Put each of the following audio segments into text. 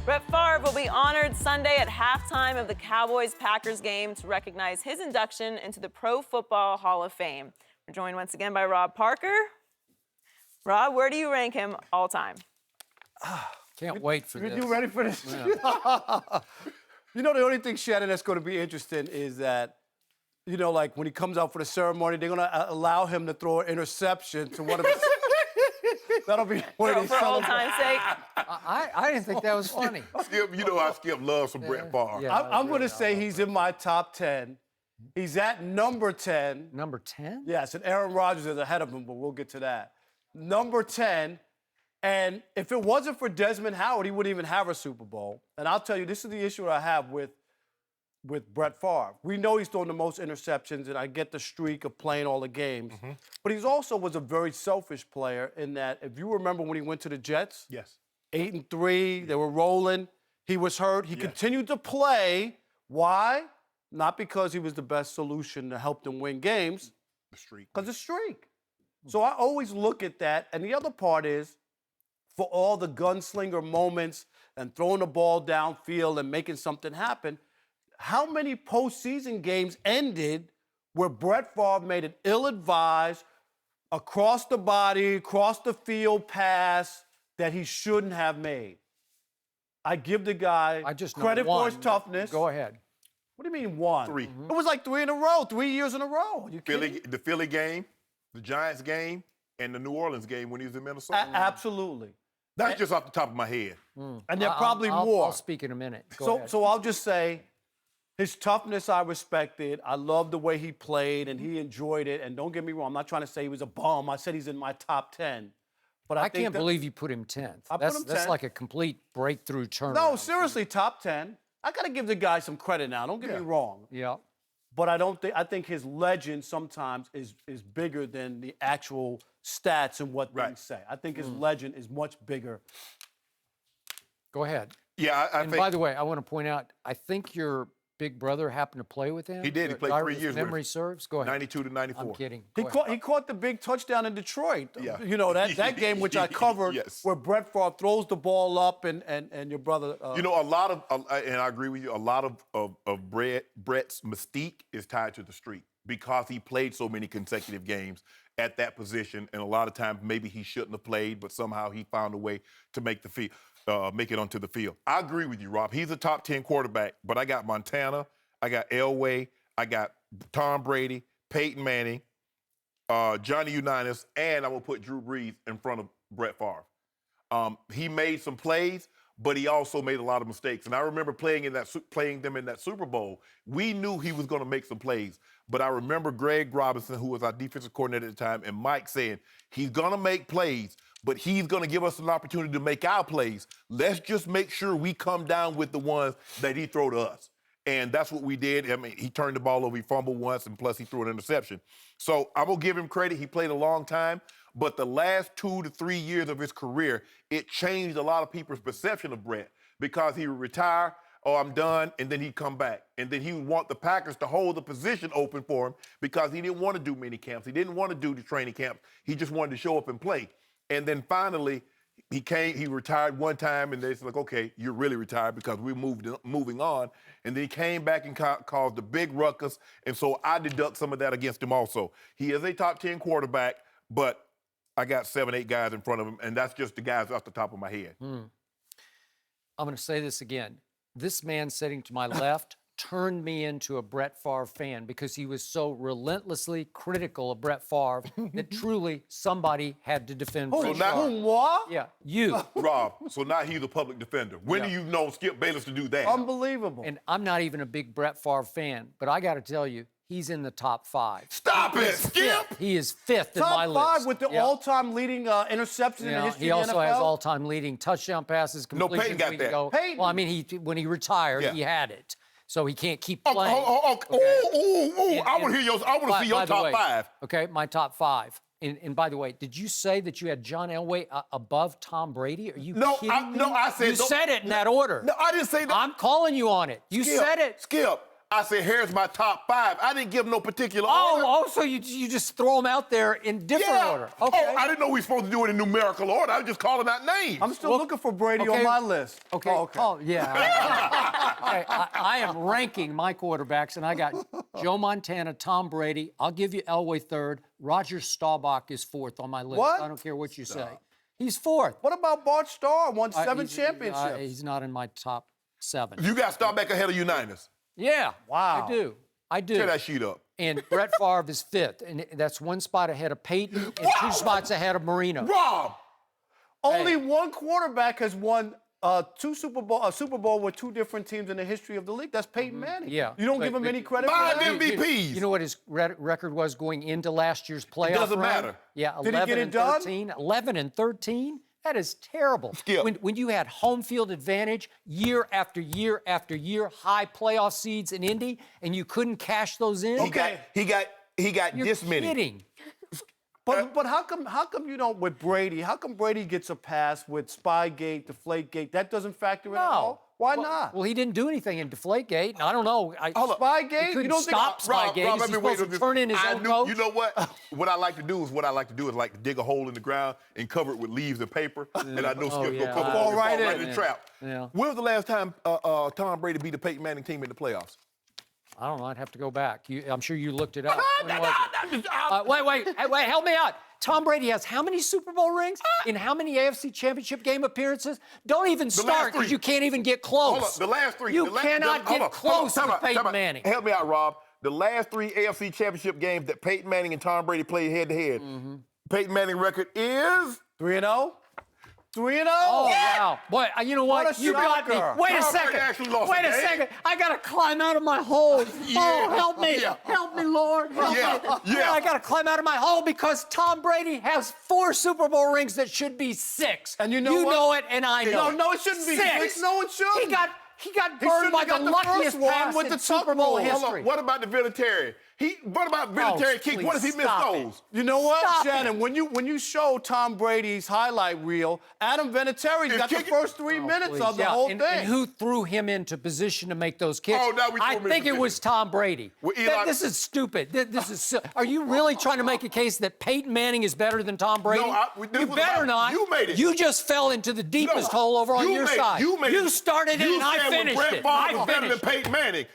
Brett Favre will be honored Sunday at halftime of the Cowboys-Packers game to recognize his induction into the Pro Football Hall of Fame. We're joined once again by Rob Parker. Rob, where do you rank him all time? Can't wait for this. You ready for this? Yeah. You know, the only thing, Shannon, that's going to be interesting is that, you know, like when he comes out for the ceremony, they're going to allow him to throw an interception to one of his... That'll be one of these For old time's sake. I didn't think that was funny. Skip, you know I Skip loves some Brett Favre. Yeah. I'm going to say he's in my top 10. He's at number 10. Number 10? Yes, and Aaron Rodgers is ahead of him, but we'll get to that. Number 10, and if it wasn't for Desmond Howard, he wouldn't even have a Super Bowl. And I'll tell you, this is the issue I have with Brett Favre. We know he's thrown the most interceptions, and I get the streak of playing all the games. Mm-hmm. But he's also was a very selfish player in that, if you remember when he went to the Jets, Yes. 8-3, they were rolling. He was hurt. He continued to play. Why? Not because he was the best solution to help them win games. The streak. Because it's streak. So I always look at that. And the other part is, for all the gunslinger moments and throwing the ball downfield and making something happen, how many postseason games ended where Brett Favre made an ill-advised, across the body, across the field pass that he shouldn't have made? I give the guy credit for his toughness. Go ahead. What do you mean one? 3. It was like 3 in a row, 3 years in a row. Are you kidding? The Philly game, the Giants game, and the New Orleans game when he was in Minnesota. Absolutely. That's just off the top of my head. And there are probably more. I'll speak in a minute. Go ahead. So I'll just say, his toughness I respected. I loved the way he played, and he enjoyed it. And don't get me wrong, I'm not trying to say he was a bum. I said he's in my top 10. But I can't believe you put him 10th. I put him 10th. That's like a complete breakthrough turnaround. No, seriously, top 10. I got to give the guy some credit now. Don't get me wrong. Yeah. But I think his legend sometimes is bigger than the actual stats and what things say. I think his legend is much bigger. Go ahead. Yeah, I And think. by the way, I want to point out, I think your big brother happened to play with him. He did. He played 3 years with him. Memory serves. Go ahead. 92 to 94. I'm kidding. He caught the big touchdown in Detroit. Yeah. You know, that game which I covered Yes. where Brett Favre throws the ball up and your brother... You know, a lot of, and I agree with you, a lot of Brett's mystique is tied to the streak because he played so many consecutive games at that position, and a lot of times maybe he shouldn't have played, but somehow he found a way to make it onto the field. I agree with you, Rob. He's a top 10 quarterback, but I got Montana, I got Elway, I got Tom Brady, Peyton Manning, Johnny Unitas, and I'm going to put Drew Brees in front of Brett Favre. He made some plays, but he also made a lot of mistakes. And I remember playing them in that Super Bowl. We knew he was going to make some plays, but I remember Greg Robinson, who was our defensive coordinator at the time, and Mike saying, he's going to make plays, but he's going to give us an opportunity to make our plays. Let's just make sure we come down with the ones that he throw to us. And that's what we did. I mean, he turned the ball over, he fumbled once, and plus he threw an interception. So I'm going to give him credit. He played a long time. But the last 2 to 3 years of his career, it changed a lot of people's perception of Brett because he would retire, oh, I'm done, and then he'd come back. And then he would want the Packers to hold the position open for him because he didn't want to do mini camps. He didn't want to do the training camps. He just wanted to show up and play. And then finally, he retired one time, and they said, like, okay, you're really retired because we're moving on. And then he came back and caused a big ruckus, and so I deduct some of that against him also. He is a top 10 quarterback, but I got 7, 8 guys in front of him, and that's just the guys off the top of my head. I'm going to say this again. This man sitting to my left turned me into a Brett Favre fan because he was so relentlessly critical of Brett Favre that truly somebody had to defend Brett Favre. What? Yeah, you. Rob, so now he's a public defender. When do you know Skip Bayless to do that? Unbelievable. And I'm not even a big Brett Favre fan, but I got to tell you, he's in the top 5. Stop it, Skip! He is 5th in my list. Top 5 with the all-time leading interception in the history he of also the NFL. has all-time leading touchdown passes, completions. Peyton got that. Peyton. Well, I mean, when he retired, he had it. So he can't keep Oh, playing. I want to hear I want to see your top 5. Okay, my top 5. And by the way, did you say that you had John Elway above Tom Brady? Are you kidding me? No, I said... You said it in that order. No, I didn't say that. I'm calling you on it. You said it. Skip, I said, here's my top 5. I didn't give no particular order. So you just throw them out there in different order. Okay. Oh, I didn't know we were supposed to do it in numerical order. I was just calling out names. I'm still looking for Brady on my list. Okay. Oh, okay. Oh, yeah. Okay, I am ranking my quarterbacks, and I got Joe Montana, Tom Brady. I'll give you Elway third. Roger Staubach is fourth on my list. What? I don't care what you say. He's fourth. What about Bart Starr? Won 7 championships. He's not in my top 7. You got to start back ahead of Unitas. Yeah. Wow. I do. Tear that sheet up. And Brett Favre is 5th, and that's 1 spot ahead of Peyton and 2 spots ahead of Marino. Rob! Only one quarterback has won a Super Bowl with 2 different teams in the history of the league. That's Peyton Manning. Yeah. You don't give him any credit for 5 that? MVPs. You know what his record was going into last year's playoff doesn't run? matter. Yeah, Did he 11 get it and done? 13. 11 and 13? That is terrible. Skip. When you had home field advantage year after year after year, high playoff seeds in Indy, and you couldn't cash those in? He got You're this many. kidding. But how come you don't with Brady? How come Brady gets a pass with Spygate, Deflategate? That doesn't factor in at all? Why not? Well, he didn't do anything in Deflategate. and I don't know. Spygate? He couldn't You don't think- stop Spygate. Rob, Is he let me wait supposed to till turn in his I own knew- coach? You know what? What I like to do is like to dig a hole in the ground and cover it with leaves and paper, and I know Skip's yeah. gonna come Fall and right fall in. in the trap. Yeah. When was the last time Tom Brady beat the Peyton Manning team in the playoffs? I don't know. I'd have to go back. I'm sure you looked it up. When was it? Wait, help me out. Tom Brady has how many Super Bowl rings in how many AFC Championship game appearances? Don't even start because 3. you can't even get close. Hold up, the last 3. You cannot get close with Peyton Manning. Help me out, Rob. The last 3 AFC Championship games that Peyton Manning and Tom Brady played head-to-head, Peyton Manning record is 3-0? 3-0? Oh, wow. Boy, you know what? What a You got me. shocker. Wait a Tom Brady second. actually lost Wait the a game. second. I got to climb out of my hole. Oh, help me. Yeah. Help me, Lord. Help me. Yeah. I got to climb out of my hole because Tom Brady has 4 Super Bowl rings that should be 6. And you know You what? know it, and I know it. No, it shouldn't be 6. No, it shouldn't. He got He burned shouldn't by have the got the luckiest first one pass with in the Super tuck Bowl rule. Hold history. on, what about the Vinatieri? What about Vinatieri kicks? What if he please, missed stop those? it. You know what, Stop Shannon? it. When you show Tom Brady's highlight reel, Adam Vinatieri's Is got the kicking- first 3 minutes Please. of the Yeah, whole and, thing. and who threw him into position to make those kicks? Oh, now we threw I him in think it was position. Tom Brady. Well, Eli- This is stupid. This is. Are you really trying to make a case that Peyton Manning is better than Tom Brady? this You was better about- not. you made it. You just fell into the deepest No, hole over on you your made- side. You made it. started it You and I said finished Brett it. Favre I was better than finished it. Peyton Manning.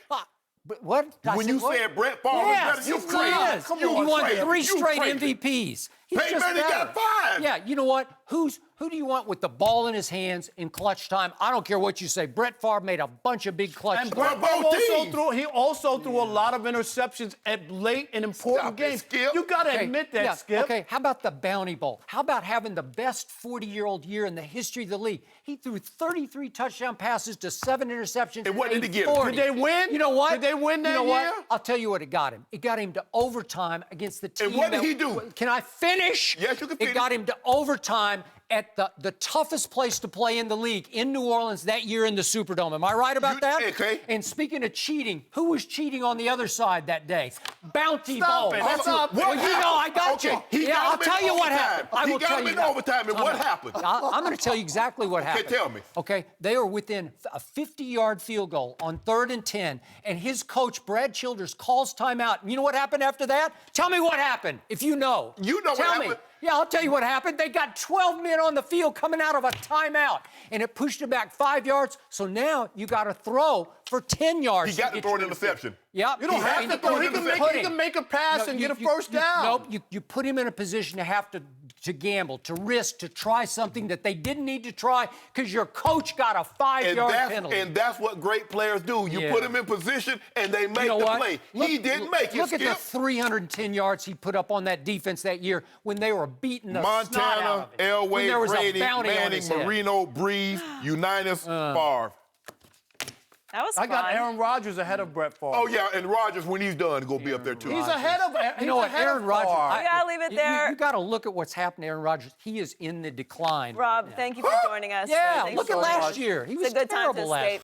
But what? I When said you what? said Brett Favre was Yes, better, you he crazy. is. Come He on, won crazy. 3 You straight crazy. MVPs. He's Peyton just Manning better. got 5. Yeah, you know what? Who do you want with the ball in his hands in clutch time? I don't care what you say. Brett Favre made a bunch of big clutch And times. Brett both Favre also teams. threw a lot of interceptions at late and important Stop it, games. Skip. You got to Okay, admit that, yeah, Skip. Okay, how about the Bounty Bowl? How about having the best 40-year-old year in the history of the league? He threw 33 touchdown passes to 7 interceptions. And what did he get him? 40. Did they win? You know what? Did they win that you know what? year? I'll tell you what it got him. It got him to overtime against the team. And what did that- he do? Can I finish? Yes, you can It finish. got him to overtime at the toughest place to play in the league in New Orleans that year in the Superdome. Am I right about that? Okay. And speaking of cheating, who was cheating on the other side that day? Bounty Stop Bowl. it. That's up. Well, you know, I got Okay, you. he Yeah, got I'll him in tell you what overtime. happened. I He will got tell him you in that. overtime, and Time what out. happened? I'm going to tell you exactly what happened. tell me. Okay, they were within a 50-yard field goal on 3rd and 10, and his coach, Brad Childers, calls timeout. And you know what happened after that? Tell me what happened, if you know. You know what Tell me. happened. Yeah, I'll tell you what happened. They got 12 men on the field coming out of a timeout, and it pushed it back 5 yards. So now you got to throw for 10 yards. He got to get throw an you- interception. Yep. You don't Yeah, have and to throw. He put can make a pass and get a first down. Nope, you put him in a position to have to gamble, to risk, to try something that they didn't need to try because your coach got a 5-yard penalty. And that's what great players do. You Yeah. put them in position, and they make You know the what? play. Look- He didn't make it, Look at the Skip. 310 yards he put up on that defense that year when they were beating the snot out Montana, of it. When there Elway, was Brady, a bounty on Manning, his head. Marino, Breeze, Unitas, Favre. That was I got fun. Aaron Rodgers ahead of Brett Favre. Oh, yeah, and Rodgers, when he's done, going to be up there, too. He's ahead of. You know what, Aaron Rodgers? We gotta leave it there. You got to look at what's happened to Aaron Rodgers. He is in the decline. Rob, thank you for joining us. Yeah, Thanks look so at much. last year. He was It's a good time to terrible last escape.